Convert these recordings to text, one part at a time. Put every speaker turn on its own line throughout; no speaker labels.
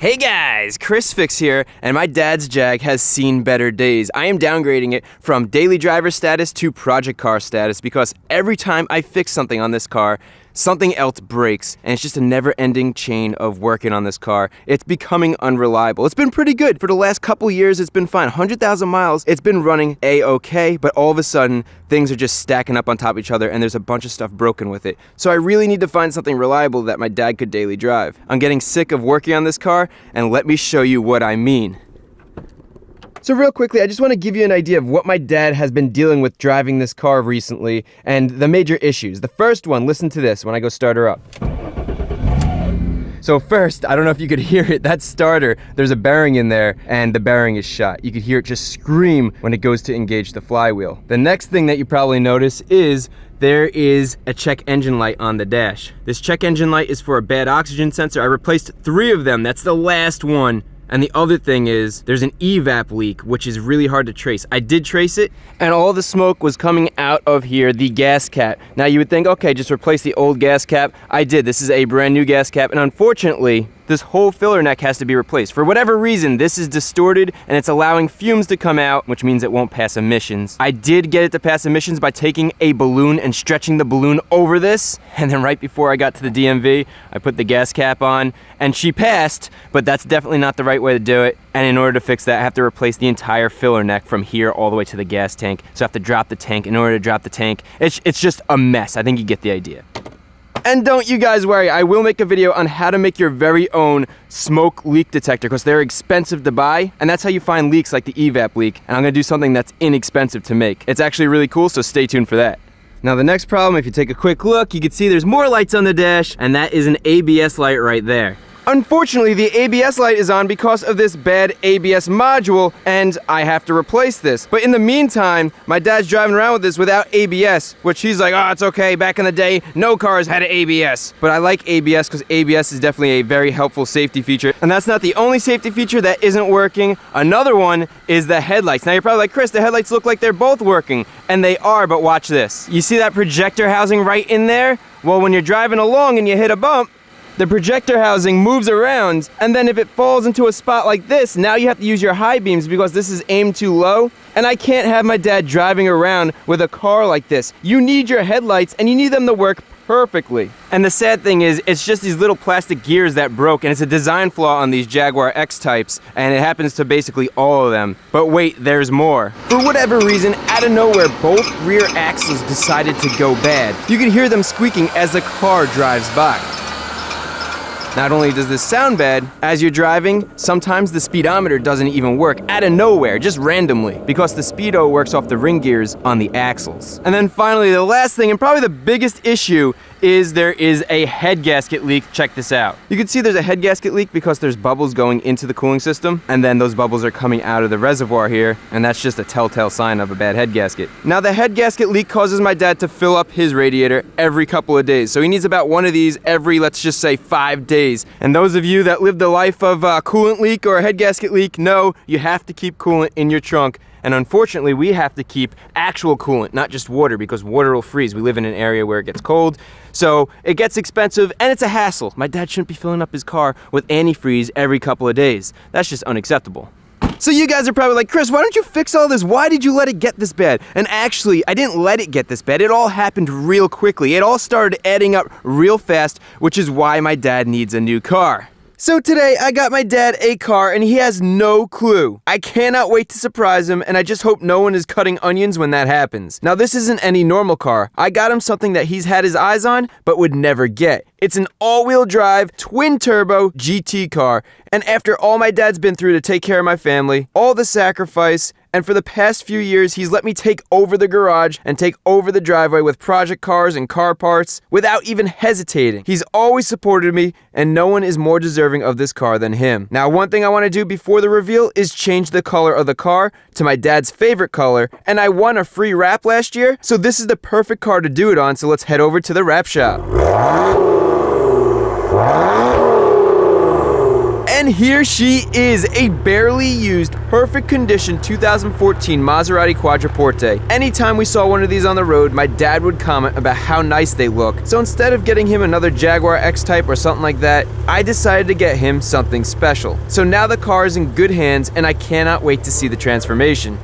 Hey guys, Chris Fix here, and my dad's Jag has seen better days. I am downgrading it from daily driver status to project car status because every time I fix something on this car, something else breaks, and it's just a never-ending chain of working on this car. It's becoming unreliable. It's been pretty good. For the last couple years, it's been fine. 100,000 miles, it's been running A-okay, but all of a sudden, things are just stacking up on top of each other, and there's a bunch of stuff broken with it. So I really need to find something reliable that my dad could daily drive. I'm getting sick of working on this car, and let me show you what I mean. So real quickly, I just want to give you an idea of what my dad has been dealing with driving this car recently and the major issues. The first one, listen to this when I go start her up. So first, I don't know if you could hear it, that starter, there's a bearing in there and the bearing is shot. You could hear it just scream when it goes to engage the flywheel. The next thing that you probably notice is there is a check engine light on the dash. This check engine light is for a bad oxygen sensor. I replaced 3 of them, that's the last one. And the other thing is, there's an evap leak, which is really hard to trace. I did trace it, and all the smoke was coming out of here, the gas cap. Now you would think, okay, just replace the old gas cap. I did. This is a brand new gas cap, and unfortunately, this whole filler neck has to be replaced. For whatever reason, this is distorted and it's allowing fumes to come out, which means it won't pass emissions. I did get it to pass emissions by taking a balloon and stretching the balloon over this. And then right before I got to the DMV, I put the gas cap on and she passed, but that's definitely not the right way to do it. And in order to fix that, I have to replace the entire filler neck from here all the way to the gas tank. So I have to drop the tank. In order to drop the tank, it's just a mess. I think you get the idea. And don't you guys worry, I will make a video on how to make your very own smoke leak detector because they're expensive to buy, and that's how you find leaks like the evap leak, and I'm gonna do something that's inexpensive to make. It's actually really cool, so stay tuned for that. Now the next problem, if you take a quick look, you can see there's more lights on the dash, and that is an ABS light right there. Unfortunately, the ABS light is on because of this bad ABS module, and I have to replace this. But in the meantime, my dad's driving around with this without ABS, which he's like, oh, it's okay, back in the day, no cars had an ABS. But I like ABS because ABS is definitely a very helpful safety feature. And that's not the only safety feature that isn't working. Another one is the headlights. Now you're probably like, Chris, the headlights look like they're both working. And they are, but watch this. You see that projector housing right in there? Well, when you're driving along and you hit a bump, the projector housing moves around, and then if it falls into a spot like this, now you have to use your high beams because this is aimed too low, and I can't have my dad driving around with a car like this. You need your headlights, and you need them to work perfectly. And the sad thing is, it's just these little plastic gears that broke, and it's a design flaw on these Jaguar X types, and it happens to basically all of them. But wait, there's more. For whatever reason, out of nowhere, both rear axles decided to go bad. You can hear them squeaking as the car drives by. Not only does this sound bad, as you're driving, sometimes the speedometer doesn't even work out of nowhere, just randomly, because the speedo works off the ring gears on the axles. And then finally, the last thing, and probably the biggest issue, is there is a head gasket leak. Check this out. You can see there's a head gasket leak because there's bubbles going into the cooling system, and then those bubbles are coming out of the reservoir here, and that's just a telltale sign of a bad head gasket. Now the head gasket leak causes my dad to fill up his radiator every couple of days, so he needs about one of these every, let's just say, 5 days. And those of you that live the life of a coolant leak or a head gasket leak know you have to keep coolant in your trunk. And unfortunately, we have to keep actual coolant, not just water, because water will freeze. We live in an area where it gets cold, so it gets expensive and it's a hassle. My dad shouldn't be filling up his car with antifreeze every couple of days. That's just unacceptable. So you guys are probably like, Chris, why don't you fix all this? Why did you let it get this bad? And actually, I didn't let it get this bad. It all happened real quickly. It all started adding up real fast, which is why my dad needs a new car. So today, I got my dad a car, and he has no clue. I cannot wait to surprise him, and I just hope no one is cutting onions when that happens. Now, this isn't any normal car. I got him something that he's had his eyes on, but would never get. It's an all-wheel drive, twin-turbo GT car, and after all my dad's been through to take care of my family, all the sacrifice, and for the past few years, he's let me take over the garage and take over the driveway with project cars and car parts without even hesitating. He's always supported me, and no one is more deserving of this car than him. Now, one thing I want to do before the reveal is change the color of the car to my dad's favorite color, and I won a free wrap last year, so this is the perfect car to do it on, so let's head over to the wrap shop. And here she is, a barely used, perfect condition 2014 Maserati Quattroporte. Anytime we saw one of these on the road, my dad would comment about how nice they look. So instead of getting him another Jaguar X-Type or something like that, I decided to get him something special. So now the car is in good hands and I cannot wait to see the transformation.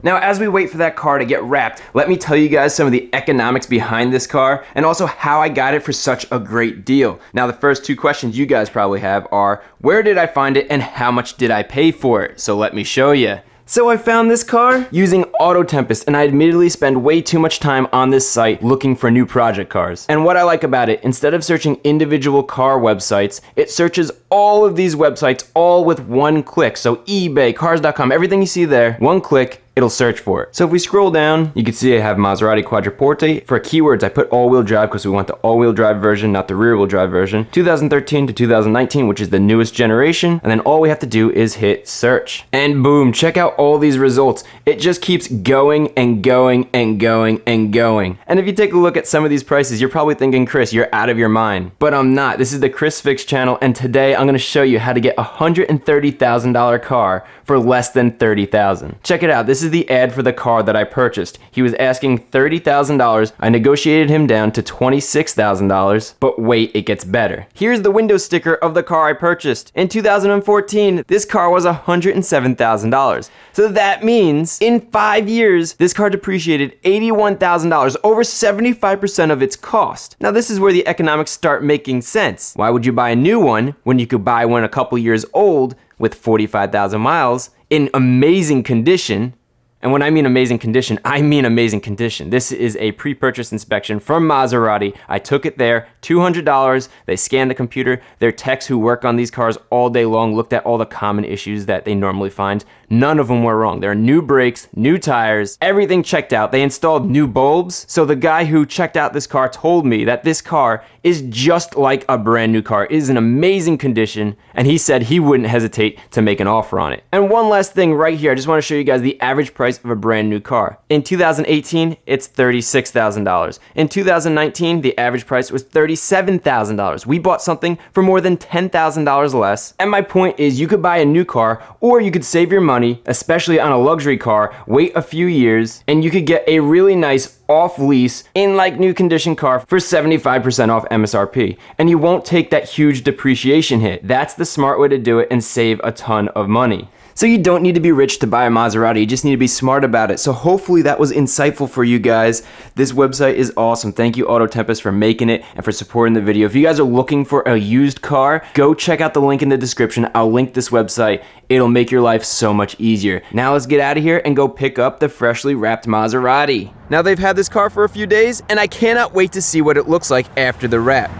Now, as we wait for that car to get wrapped, let me tell you guys some of the economics behind this car and also how I got it for such a great deal. Now, the first two questions you guys probably have are, where did I find it and how much did I pay for it? So let me show you. So I found this car using Auto Tempest, and I admittedly spend way too much time on this site looking for new project cars. And what I like about it, instead of searching individual car websites, it searches all of these websites all with one click. So eBay, Cars.com, everything you see there, one click, it'll search for it. So if we scroll down, you can see I have Maserati Quattroporte. For keywords, I put all-wheel drive because we want the all-wheel drive version, not the rear-wheel drive version. 2013 to 2019, which is the newest generation. And then all we have to do is hit search. And boom, check out all these results. It just keeps going and going and going and going. And if you take a look at some of these prices, you're probably thinking, Chris, you're out of your mind. But I'm not. This is the Chris Fix channel, and today I'm gonna show you how to get a $130,000 car for less than $30,000. Check it out. This is the ad for the car that I purchased. He was asking $30,000. I negotiated him down to $26,000, but wait, it gets better. Here's the window sticker of the car I purchased. In 2014, this car was $107,000. So that means in 5 years, this car depreciated $81,000, over 75% of its cost. Now this is where the economics start making sense. Why would you buy a new one when you could buy one a couple years old with 45,000 miles in amazing condition? And when I mean amazing condition, I mean amazing condition. This is a pre-purchase inspection from Maserati. I took it there, $200. They scanned the computer. Their techs who work on these cars all day long looked at all the common issues that they normally find. None of them were wrong. There are new brakes, new tires, everything checked out. They installed new bulbs. So the guy who checked out this car told me that this car is just like a brand new car. It is in amazing condition, and he said he wouldn't hesitate to make an offer on it. And one last thing right here, I just want to show you guys the average price of a brand new car. In 2018, it's $36,000. In 2019, the average price was $37,000. We bought something for more than $10,000 less. And my point is, you could buy a new car, or you could save your money, especially on a luxury car, wait a few years, and you could get a really nice off-lease, in like new condition car for 75% off MSRP. And you won't take that huge depreciation hit. That's the smart way to do it and save a ton of money. So you don't need to be rich to buy a Maserati, you just need to be smart about it. So hopefully that was insightful for you guys. This website is awesome. Thank you Auto Tempest for making it and for supporting the video. If you guys are looking for a used car, go check out the link in the description. I'll link this website. It'll make your life so much easier. Now let's get out of here and go pick up the freshly wrapped Maserati. Now they've had this car for a few days and I cannot wait to see what it looks like after the wrap.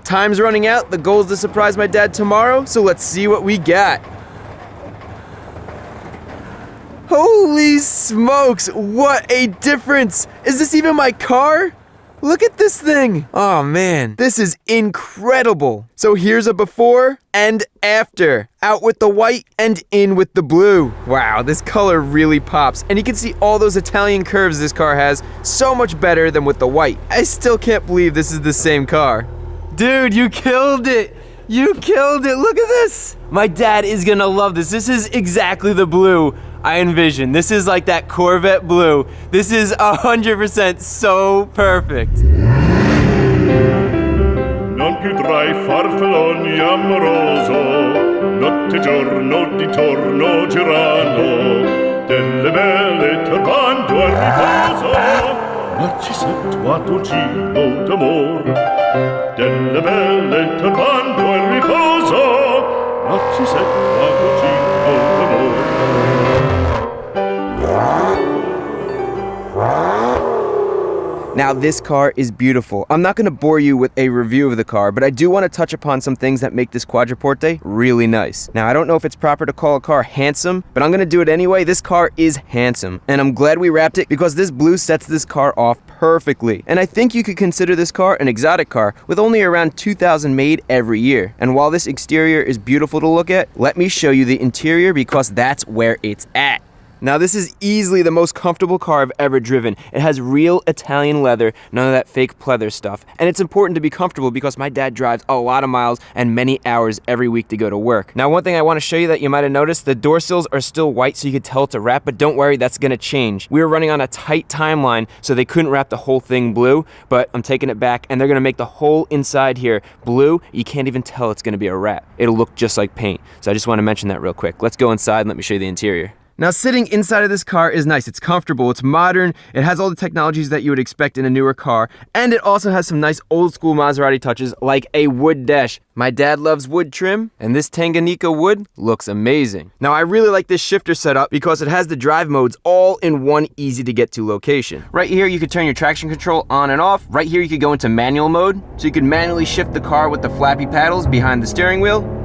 Time's running out. The goal is to surprise my dad tomorrow, so let's see what we got. Holy smokes, what a difference! Is this even my car? Look at this thing! Oh man, this is incredible. So here's a before and after. Out with the white and in with the blue. Wow, this color really pops. And you can see all those Italian curves this car has, so much better than with the white. I still can't believe this is the same car. Dude, you killed it! You killed it! Look at this! My dad is gonna love this. This is exactly the blue I envisioned. This is like that Corvette blue. This is 100% so perfect.
Non più tra I farfalloni amoroso, notte e giorno di torno girano, delle belle turbando al riposo. Narcisetto a tocino d'amor, delle belle turbando al riposo, Narcisetto a tocino d'amor.
Now this car is beautiful. I'm not going to bore you with a review of the car, but I do want to touch upon some things that make this Quattroporte really nice. Now I don't know if it's proper to call a car handsome, but I'm going to do it anyway. This car is handsome, and I'm glad we wrapped it because this blue sets this car off perfectly. And I think you could consider this car an exotic car with only around 2,000 made every year. And while this exterior is beautiful to look at, let me show you the interior because that's where it's at. Now this is easily the most comfortable car I've ever driven. It has real Italian leather, none of that fake pleather stuff. And it's important to be comfortable because my dad drives a lot of miles and many hours every week to go to work. Now one thing I want to show you that you might have noticed, the door sills are still white so you could tell it's a wrap, but don't worry, that's gonna change. We were running on a tight timeline so they couldn't wrap the whole thing blue, but I'm taking it back and they're gonna make the whole inside here blue. You can't even tell it's gonna be a wrap. It'll look just like paint. So I just want to mention that real quick. Let's go inside and let me show you the interior. Now sitting inside of this car is nice. It's comfortable, it's modern, it has all the technologies that you would expect in a newer car, and it also has some nice old school Maserati touches like a wood dash. My dad loves wood trim, and this Tanganyika wood looks amazing. Now I really like this shifter setup because it has the drive modes all in one easy to get to location. Right here you could turn your traction control on and off. Right here you could go into manual mode, so you could manually shift the car with the flappy paddles behind the steering wheel.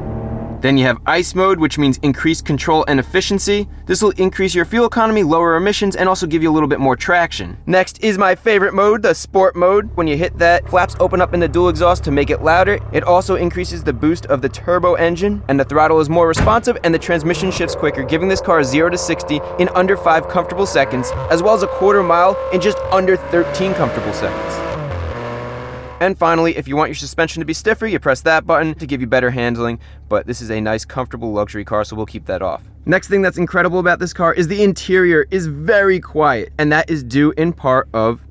Then you have ICE mode, which means increased control and efficiency. This will increase your fuel economy, lower emissions, and also give you a little bit more traction. Next is my favorite mode, the sport mode. When you hit that, flaps open up in the dual exhaust to make it louder. It also increases the boost of the turbo engine, and the throttle is more responsive and the transmission shifts quicker, giving this car 0 to 60 in under 5 comfortable seconds, as well as a quarter mile in just under 13 comfortable seconds. And finally, if you want your suspension to be stiffer, you press that button to give you better handling, but this is a nice, comfortable luxury car, so we'll keep that off. Next thing that's incredible about this car is the interior is very quiet, and that is due in part of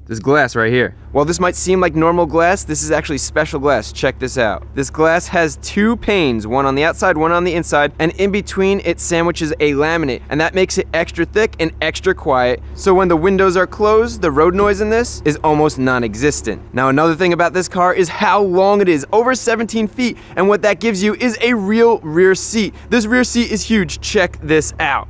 this glass right here. While this might seem like normal glass, this is actually special glass. Check this out. This glass has 2 panes, one on the outside, one on the inside, and in between it sandwiches a laminate, and that makes it extra thick and extra quiet, so when the windows are closed, the road noise in this is almost non-existent. Now another thing about this car is how long it is, over 17 feet, and what that gives you is a real rear seat. This rear seat is huge. Check this out.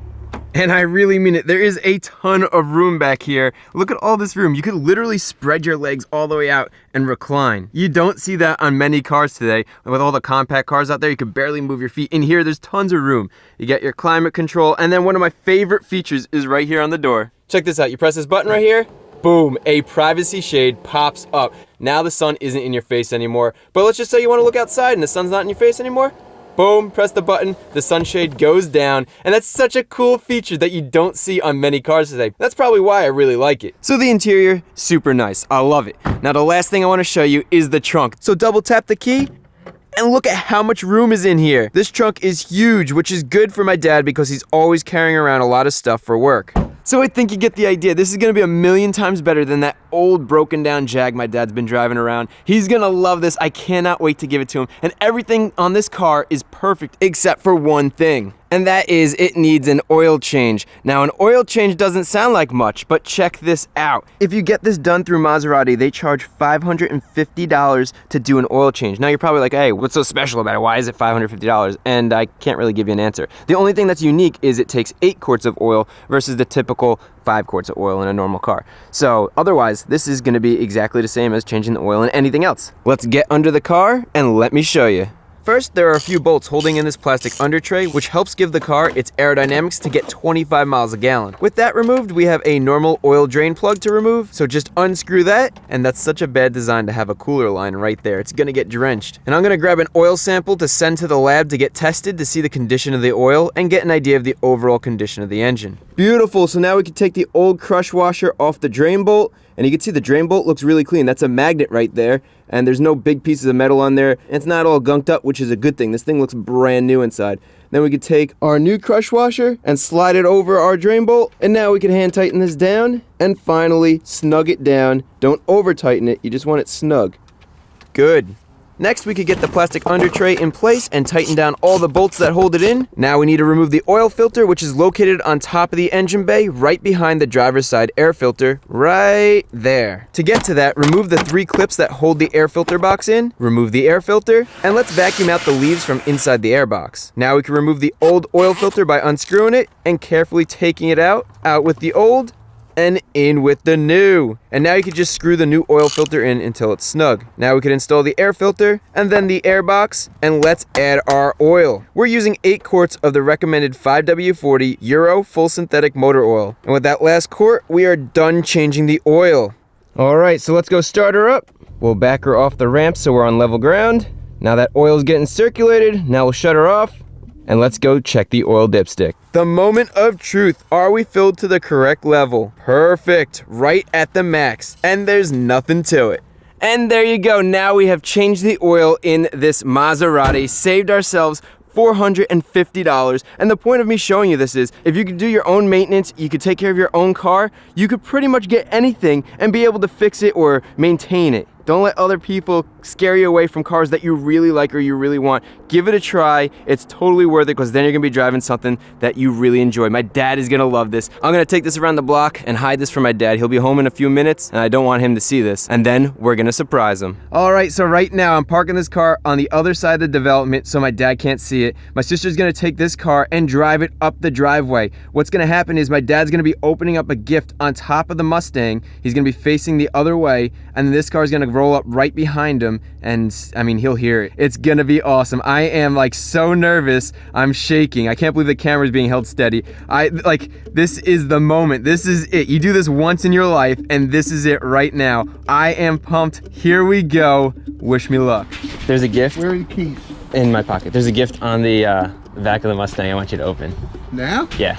And I really mean it. There is a ton of room back here. Look at all this room. You could literally spread your legs all the way out and recline. You don't see that on many cars today. With all the compact cars out there, you can barely move your feet. In here, there's tons of room. You get your climate control, and then one of my favorite features is right here on the door. Check this out. You press this button right here, boom, a privacy shade pops up. Now the sun isn't in your face anymore. But let's just say you want to look outside and the sun's not in your face anymore. Boom, press the button, the sunshade goes down, and that's such a cool feature that you don't see on many cars today. That's probably why I really like it. So the interior, super nice. I love it. Now the last thing I want to show you is the trunk. So double tap the key, and look at how much room is in here. This trunk is huge, which is good for my dad because he's always carrying around a lot of stuff for work. So I think you get the idea. This is gonna be a million times better than that old broken down Jag my dad's been driving around. He's gonna love this. I cannot wait to give it to him. And everything on this car is perfect except for one thing. And that is it needs an oil change. Now an oil change doesn't sound like much, but check this out. If you get this done through Maserati, they charge $550 to do an oil change. Now you're probably like, hey, what's so special about it? Why is it $550? And I can't really give you an answer. The only thing that's unique is it takes 8 quarts of oil versus the typical 5 quarts of oil in a normal car. So otherwise, this is gonna be exactly the same as changing the oil in anything else. Let's get under the car and let me show you. First, there are a few bolts holding in this plastic under tray, which helps give the car its aerodynamics to get 25 miles a gallon. With that removed, we have a normal oil drain plug to remove, so just unscrew that, and that's such a bad design to have a cooler line right there. It's gonna get drenched. And I'm gonna grab an oil sample to send to the lab to get tested to see the condition of the oil and get an idea of the overall condition of the engine. Beautiful, so now we can take the old crush washer off the drain bolt, and you can see the drain bolt looks really clean. That's a magnet right there, and there's no big pieces of metal on there, and it's not all gunked up, which is a good thing. This thing looks brand new inside. Then we could take our new crush washer and slide it over our drain bolt, and now we can hand tighten this down, and finally snug it down. Don't over tighten it, you just want it snug. Good. Next, we could get the plastic under tray in place and tighten down all the bolts that hold it in. Now we need to remove the oil filter, which is located on top of the engine bay, right behind the driver's side air filter, right there. To get to that, remove the 3 clips that hold the air filter box in, remove the air filter, and let's vacuum out the leaves from inside the air box. Now we can remove the old oil filter by unscrewing it and carefully taking it out with the old, and in with the new. And now you can just screw the new oil filter in until it's snug. Now we can install the air filter and then the air box, and let's add our oil. We're using 8 quarts of the recommended 5W40 Euro full synthetic motor oil. And with that last quart, we are done changing the oil. All right, so let's go start her up. We'll back her off the ramp so we're on level ground. Now that oil's getting circulated, now we'll shut her off. and let's go check the oil dipstick. The moment of truth. Are we filled to the correct level? Perfect, right at the max, and there's nothing to it. And there you go. Now we have changed the oil in this Maserati, saved ourselves $450. And the point of me showing you this is, if you could do your own maintenance, you could take care of your own car, you could pretty much get anything and be able to fix it or maintain it. Don't let other people scare you away from cars that you really like or you really want. Give it a try. It's totally worth it, because then you're gonna be driving something that you really enjoy. My dad is gonna love this. I'm gonna take this around the block and hide this from my dad. He'll be home in a few minutes and I don't want him to see this. And then we're gonna surprise him. All right, so right now I'm parking this car on the other side of the development so my dad can't see it. My sister's gonna take this car and drive it up the driveway. What's gonna happen is my dad's gonna be opening up a gift on top of the Mustang. He's gonna be facing the other way, and then this car's gonna roll up right behind him, and I mean, he'll hear it. It's gonna be awesome. I am like so nervous. I'm shaking. I can't believe the camera's being held steady. This is the moment. This is it. You do this once in your life, and this is it right now. I am pumped. Here we go. Wish me luck. There's a gift.
Where are the keys?
In my pocket. There's a gift on the back of the Mustang I want you to open.
Now?
Yeah.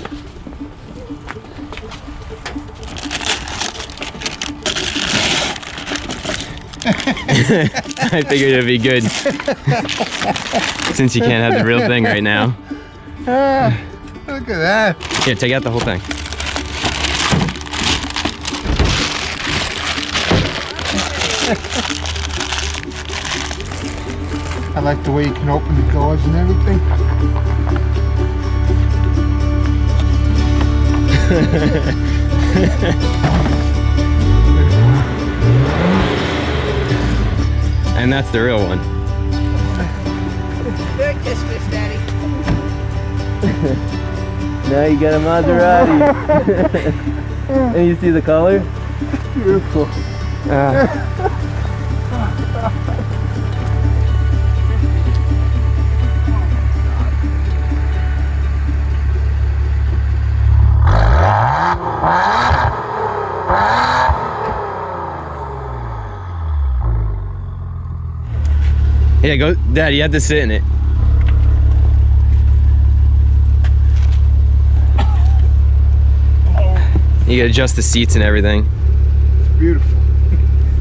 I figured it'd be good since you can't have the real thing right now.
Look at that.
Here, take out the whole thing.
I like the way you can open the doors and everything.
And that's the real one.
Good kiss, Miss Daddy.
Now you got a Maserati. And you see the color?
Beautiful.
Yeah, go, Dad, you have to sit in it. You gotta adjust the seats and everything.
Beautiful.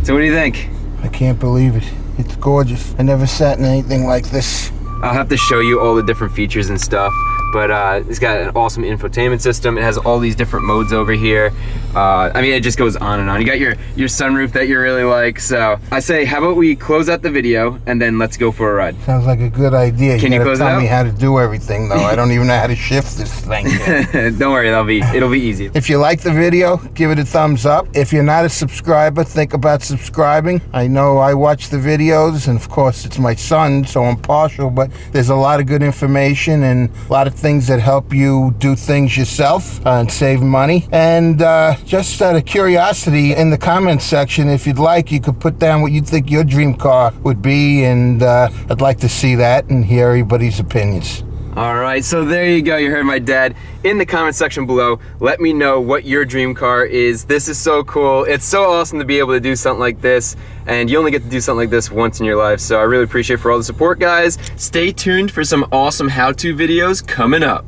So what do you think?
I can't believe it. It's gorgeous. I never sat in anything like this.
I'll have to show you all the different features and stuff, but it's got an awesome infotainment system. It has all these different modes over here. I mean, it just goes on and on. You got your sunroof that you really like. So I say, how about we close out the video and then let's go for a ride.
Sounds like a good idea.
Can you
gotta
close it
tell
out?
me how to do everything, though. I don't even know how to shift this thing yet.
Don't worry, it'll be easy.
If you like the video, give it a thumbs up. If you're not a subscriber, think about subscribing. I know I watch the videos, and of course it's my son, so I'm partial, but there's a lot of good information and a lot of things that help you do things yourself and save money. And just out of curiosity, in the comments section, if you'd like, you could put down what you think your dream car would be, and I'd like to see that and hear everybody's opinions.
All right, so there you go. You heard my dad. In the comment section below, let me know what your dream car is. This is so cool. It's so awesome to be able to do something like this, and you only get to do something like this once in your life. So I really appreciate for all the support, guys. Stay tuned for some awesome how-to videos coming up.